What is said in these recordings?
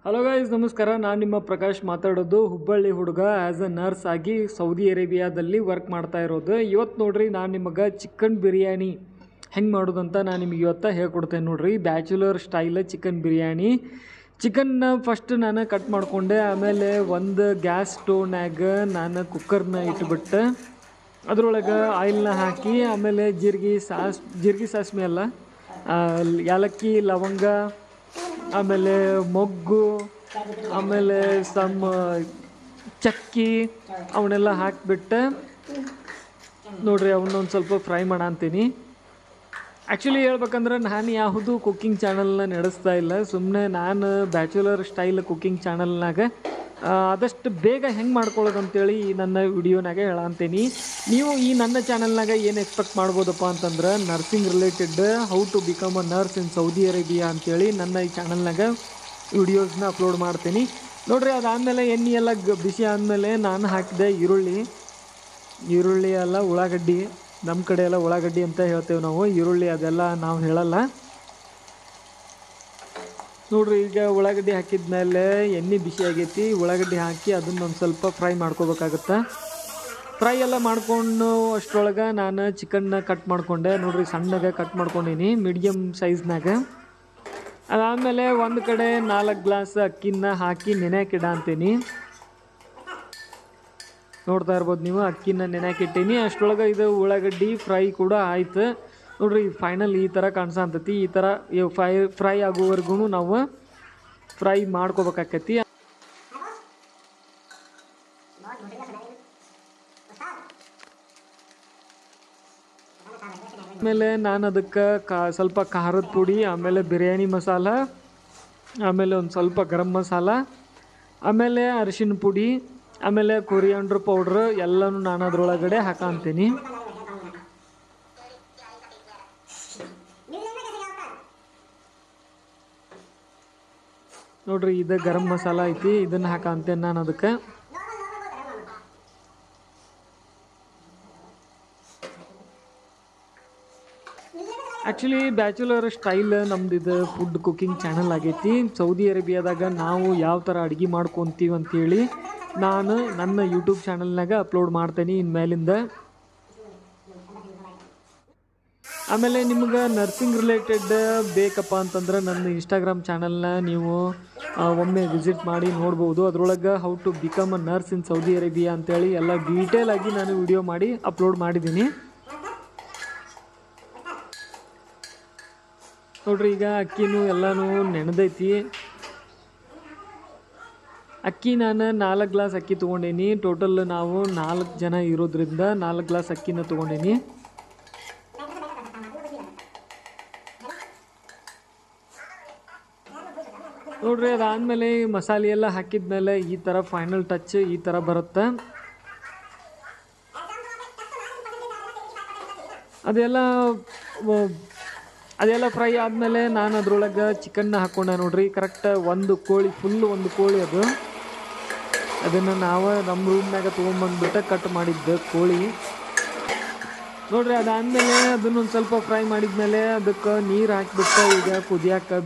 Hello guys, ನಮಸ್ಕಾರ. ನಾನು ನಿಮ್ಮ ಪ್ರಕಾಶ್ ಮಾತಾಡೋದು. ಹುಬ್ಬಳ್ಳಿ ಹುಡುಗ ಆ್ಯಸ್ ಅ ನರ್ಸ್ ಆಗಿ ಸೌದಿ ಅರೇಬಿಯಾದಲ್ಲಿ ವರ್ಕ್ ಮಾಡ್ತಾ ಇರೋದು. ಇವತ್ತು ನೋಡ್ರಿ, ನಾನು ನಿಮಗೆ ಚಿಕನ್ ಬಿರಿಯಾನಿ ಹೆಂಗೆ ಮಾಡೋದಂತ ನಾನು ನಿಮಗೆ ಇವತ್ತು ಹೇಳ್ಕೊಡ್ತೇನೆ ನೋಡ್ರಿ. Bachelor style chicken biryani. ಚಿಕನ್ನ ಫಸ್ಟ್ ನಾನು ಕಟ್ ಮಾಡಿಕೊಂಡೆ. ಆಮೇಲೆ ಒಂದು ಗ್ಯಾಸ್ ಸ್ಟೋವ್ನಾಗ ನಾನು ಕುಕ್ಕರ್ನ ಇಟ್ಬಿಟ್ಟು ಅದರೊಳಗೆ ಆಯಿಲ್ನ ಹಾಕಿ, ಆಮೇಲೆ ಜೀರಿಗೆ ಸಾಸ್ಮೆ ಅಲ್ಲ, ಏಲಕ್ಕಿ, ಲವಂಗ, ಆಮೇಲೆ ಮೊಗ್ಗು, ಆಮೇಲೆ ಚಕ್ಕಿ ಅವನ್ನೆಲ್ಲ ಹಾಕಿಬಿಟ್ಟು ನೋಡ್ರಿ ಅವನ್ನೊಂದು ಸ್ವಲ್ಪ ಫ್ರೈ ಮಾಡಂತೀನಿ. ಆ್ಯಕ್ಚುಲಿ ಹೇಳ್ಬೇಕಂದ್ರೆ ನಾನು ಯಾವುದು ಕುಕ್ಕಿಂಗ್ ಚಾನಲ್ನ ನಡೆಸ್ತಾ ಇಲ್ಲ. ಸುಮ್ಮನೆ ನಾನು ಬ್ಯಾಚುಲರ್ ಸ್ಟೈಲ್ ಕುಕ್ಕಿಂಗ್ ಚಾನಲ್ನಾಗ ಆದಷ್ಟು ಬೇಗ ಹೆಂಗೆ ಮಾಡ್ಕೊಳ್ಳೋದು ಅಂತೇಳಿ ನನ್ನ ವಿಡಿಯೋನಾಗ ಹೇಳಂತೀನಿ. ನೀವು ಈ ನನ್ನ ಚಾನಲ್ನಾಗ ಏನು ಎಕ್ಸ್ಪೆಕ್ಟ್ ಮಾಡ್ಬೋದಪ್ಪ ಅಂತಂದ್ರೆ, nursing related how to become a nurse in Saudi Arabia ಅಂತೇಳಿ ನನ್ನ ಈ ಚಾನಲ್ನಾಗ ವಿಡಿಯೋಸ್ನ ಅಪ್ಲೋಡ್ ಮಾಡ್ತೀನಿ ನೋಡ್ರಿ. ಅದಾದಮೇಲೆ ಎಣ್ಣೆ ಎಲ್ಲ ಬಿಸಿ ಆದಮೇಲೆ ನಾನು ಹಾಕಿದೆ ಈರುಳ್ಳಿ ಎಲ್ಲ ಉಳ್ಳಾಗಡ್ಡಿ. ನಮ್ಮ ಕಡೆ ಎಲ್ಲ ಉಳ್ಳಾಗಡ್ಡಿ ಅಂತ ಹೇಳ್ತೇವೆ ನಾವು, ಈರುಳ್ಳಿ ಅದೆಲ್ಲ ನಾವು ಹೇಳಲ್ಲ ನೋಡ್ರಿ. ಈಗ ಉಳ್ಳಾಗಡ್ಡಿ ಹಾಕಿದ ಮೇಲೆ ಎಣ್ಣೆ ಬಿಸಿ ಆಗೈತಿ, ಉಳ್ಳಾಗಡ್ಡಿ ಹಾಕಿ ಅದನ್ನೊಂದು ಸ್ವಲ್ಪ ಫ್ರೈ ಮಾಡ್ಕೋಬೇಕಾಗತ್ತೆ. ಫ್ರೈ ಎಲ್ಲ ಮಾಡ್ಕೊಂಡು ಅಷ್ಟರೊಳಗೆ ನಾನು ಚಿಕನ್ನ ಕಟ್ ಮಾಡಿಕೊಂಡೆ ನೋಡ್ರಿ. ಸಣ್ಣಗೆ ಕಟ್ ಮಾಡ್ಕೊಂಡೀನಿ, ಮೀಡಿಯಮ್ ಸೈಜ್ನಾಗ. ಅದಾದಮೇಲೆ ಒಂದು ಕಡೆ 4 ಗ್ಲಾಸ್ ಅಕ್ಕಿನ ಹಾಕಿ ನೆನೆಯಾಕಿಡ ಅಂತೀನಿ. ನೋಡ್ತಾ ಇರ್ಬೋದು ನೀವು, ಅಕ್ಕಿನ ನೆನೆಯಾಕಿಟ್ಟೀನಿ. ಅಷ್ಟರೊಳಗೆ ಇದು ಉಳ್ಳಾಗಡ್ಡಿ ಫ್ರೈ ಕೂಡ ಆಯ್ತು ನೋಡ್ರಿ. ಫೈನಲ್ ಈ ಥರ ಕಾಣಿಸಂತತಿ. ಈ ಥರ ಫ್ರೈ ಆಗೋವರೆಗೂ ನಾವು ಫ್ರೈ ಮಾಡ್ಕೋಬೇಕಾಕತಿ. ಆಮೇಲೆ ನಾನು ಅದಕ್ಕೆ ಸ್ವಲ್ಪ ಖಾರದ ಪುಡಿ, ಆಮೇಲೆ ಬಿರಿಯಾನಿ ಮಸಾಲ, ಆಮೇಲೆ ಒಂದು ಸ್ವಲ್ಪ ಗರಂ ಮಸಾಲ, ಆಮೇಲೆ ಅರಿಶಿನ ಪುಡಿ, ಆಮೇಲೆ ಕೊರಿಯಾಂಡ್ರ್ ಪೌಡ್ರ್ ಎಲ್ಲನೂ ನಾನು ಅದರೊಳಗಡೆ ಹಾಕಂತೀನಿ ನೋಡ್ರಿ. ಇದು ಗರಂ ಮಸಾಲ ಐತಿ, ಇದನ್ನು ಹಾಕಂತೇನೆ ನಾನು ಅದಕ್ಕೆ. ಆ್ಯಕ್ಚುಲಿ ಬ್ಯಾಚುಲರ್ ಸ್ಟೈಲ್ ನಮ್ದು ಇದು ಫುಡ್ ಕುಕ್ಕಿಂಗ್ ಚಾನಲ್ ಆಗೈತಿ. ಸೌದಿ ಅರೇಬಿಯಾದಾಗ ನಾವು ಯಾವ ಥರ ಅಡುಗೆ ಮಾಡ್ಕೊತೀವಿ ಅಂಥೇಳಿ ನಾನು ನನ್ನ ಯೂಟ್ಯೂಬ್ ಚಾನಲ್ನಾಗ ಅಪ್ಲೋಡ್ ಮಾಡ್ತೇನೆ ಇನ್ಮೇಲಿಂದ. ಆಮೇಲೆ ನಿಮ್ಗೆ ನರ್ಸಿಂಗ್ ರಿಲೇಟೆಡ್ ಬೇಕಪ್ಪ ಅಂತಂದ್ರೆ ನನ್ನ ಇನ್ಸ್ಟಾಗ್ರಾಮ್ ಚಾನಲ್ನ ನೀವು ಒಮ್ಮೆ ವಿಸಿಟ್ ಮಾಡಿ ನೋಡ್ಬೋದು. ಅದರೊಳಗೆ how to become a nurse in Saudi Arabia ಅಂತೇಳಿ ಎಲ್ಲ ಡೀಟೇಲ್ ಆಗಿ ನಾನು ವಿಡಿಯೋ ಮಾಡಿ ಅಪ್ಲೋಡ್ ಮಾಡಿದ್ದೀನಿ ನೋಡ್ರಿ. ಈಗ ಅಕ್ಕಿನೂ ಎಲ್ಲನೂ ನೆನೆದೈತಿ. ಅಕ್ಕಿ ನಾನು 4 ಗ್ಲಾಸ್ ಅಕ್ಕಿ ತೊಗೊಂಡೀನಿ. ಟೋಟಲ್ ನಾವು 4 ಜನ ಇರೋದ್ರಿಂದ 4 ಗ್ಲಾಸ್ ಅಕ್ಕಿನ ತೊಗೊಂಡೀನಿ. ನೋಡ್ರಿ, ಅದಾದಮೇಲೆ ಮಸಾಲೆ ಎಲ್ಲ ಹಾಕಿದ್ಮೇಲೆ ಈ ಥರ ಫೈನಲ್ ಟಚ್ ಈ ಥರ ಬರುತ್ತೆ. ಅದೆಲ್ಲ ಫ್ರೈ ಆದಮೇಲೆ ನಾನು ಅದ್ರೊಳಗೆ ಚಿಕನ್ನ ಹಾಕ್ಕೊಂಡೆ ನೋಡ್ರಿ. ಕರೆಕ್ಟ್ ಒಂದು ಕೋಳಿ ಅದನ್ನು ನಾವು ನಮ್ಮ ರೂಮ್ನಾಗ ತೊಗೊಂಬಂದ್ಬಿಟ್ಟು ಕಟ್ ಮಾಡಿದ್ದು ಕೋಳಿ ನೋಡ್ರಿ. ಅದಾದಮೇಲೆ ಅದನ್ನೊಂದು ಸ್ವಲ್ಪ ಫ್ರೈ ಮಾಡಿದ್ಮೇಲೆ ಅದಕ್ಕೆ ನೀರು ಹಾಕಿಬಿಟ್ಟು ಈಗ ಕುದಿಯಾಕೆ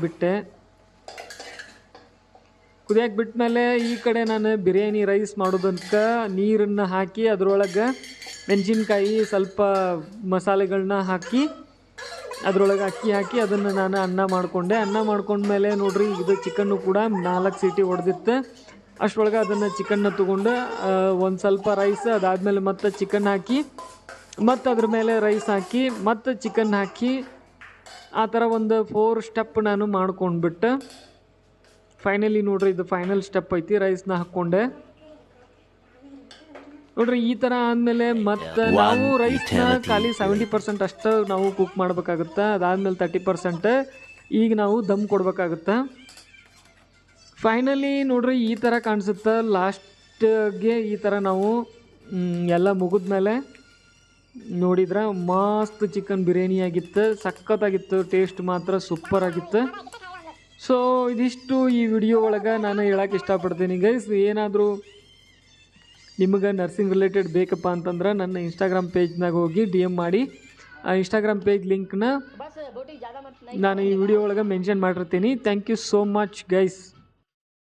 ಬಿಟ್ಟಮೇಲೆ ಈ ಕಡೆ ನಾನು ಬಿರಿಯಾನಿ ರೈಸ್ ಮಾಡೋದಕ್ಕೆ ನೀರನ್ನು ಹಾಕಿ ಅದರೊಳಗೆ ಮೆಣಸಿನ್ಕಾಯಿ ಸ್ವಲ್ಪ ಮಸಾಲೆಗಳನ್ನ ಹಾಕಿ ಅದರೊಳಗೆ ಅಕ್ಕಿ ಹಾಕಿ ಅದನ್ನು ನಾನು ಅನ್ನ ಮಾಡ್ಕೊಂಡ್ಮೇಲೆ ನೋಡ್ರಿ, ಇದು ಚಿಕನ್ನು ಕೂಡ 4 ಸೀಟಿ ಹೊಡೆದಿತ್ತು. ಅಷ್ಟರೊಳಗೆ ಅದನ್ನು ಚಿಕನ್ನ ತೊಗೊಂಡು ಒಂದು ಸ್ವಲ್ಪ ರೈಸ್, ಅದಾದಮೇಲೆ ಮತ್ತೆ ಚಿಕನ್ ಹಾಕಿ, ಮತ್ತು ಅದ್ರ ಮೇಲೆ ರೈಸ್ ಹಾಕಿ, ಮತ್ತು ಚಿಕನ್ ಹಾಕಿ, ಆ ಥರ ಒಂದು 4 ಸ್ಟೆಪ್ ನಾನು ಮಾಡ್ಕೊಂಡ್ಬಿಟ್ಟು ಫೈನಲಿ ನೋಡ್ರಿ, ಇದು ಫೈನಲ್ ಸ್ಟೆಪ್ ಐತಿ. ರೈಸ್ನ ಹಾಕ್ಕೊಂಡೆ ನೋಡ್ರಿ. ಈ ಥರ ಆದಮೇಲೆ ಮತ್ತು ನಾವು ರೈಸ್ನ ಖಾಲಿ 70% ಅಷ್ಟು ನಾವು ಕುಕ್ ಮಾಡಬೇಕಾಗುತ್ತೆ. ಅದಾದಮೇಲೆ 30% ಈಗ ನಾವು ದಮ್ ಕೊಡಬೇಕಾಗುತ್ತೆ. ಫೈನಲಿ ನೋಡ್ರಿ, ಈ ಥರ ಕಾಣಿಸುತ್ತೆ. ಲಾಸ್ಟ್ಗೆ ಈ ಥರ ನಾವು ಎಲ್ಲ ಮುಗಿದ್ಮೇಲೆ ನೋಡಿದ್ರೆ ಮಸ್ತ್ ಚಿಕನ್ ಬಿರಿಯಾನಿ ಆಗಿತ್ತು. ಸಖತ್ತಾಗಿತ್ತು, ಟೇಸ್ಟ್ ಮಾತ್ರ ಸೂಪರ್ ಆಗಿತ್ತು. ಸೊ ಇದಿಷ್ಟು ಈ ವಿಡಿಯೋ ಒಳಗೆ ನಾನು ಹೇಳಕ್ಕೆ ಇಷ್ಟಪಡ್ತೀನಿ ಗೈಸ್. ಏನಾದರೂ ನಿಮಗೆ ನರ್ಸಿಂಗ್ ರಿಲೇಟೆಡ್ ಬೇಕಪ್ಪ ಅಂತಂದ್ರೆ ನನ್ನ ಇನ್ಸ್ಟಾಗ್ರಾಮ್ ಪೇಜ್ನಾಗ ಹೋಗಿ DM ಮಾಡಿ. ಆ ಇನ್ಸ್ಟಾಗ್ರಾಮ್ ಪೇಜ್ ಲಿಂಕ್ನ ನಾನು ಈ ವಿಡಿಯೋ ಒಳಗೆ ಮೆನ್ಷನ್ ಮಾಡಿರ್ತೀನಿ. Thank you so much guys.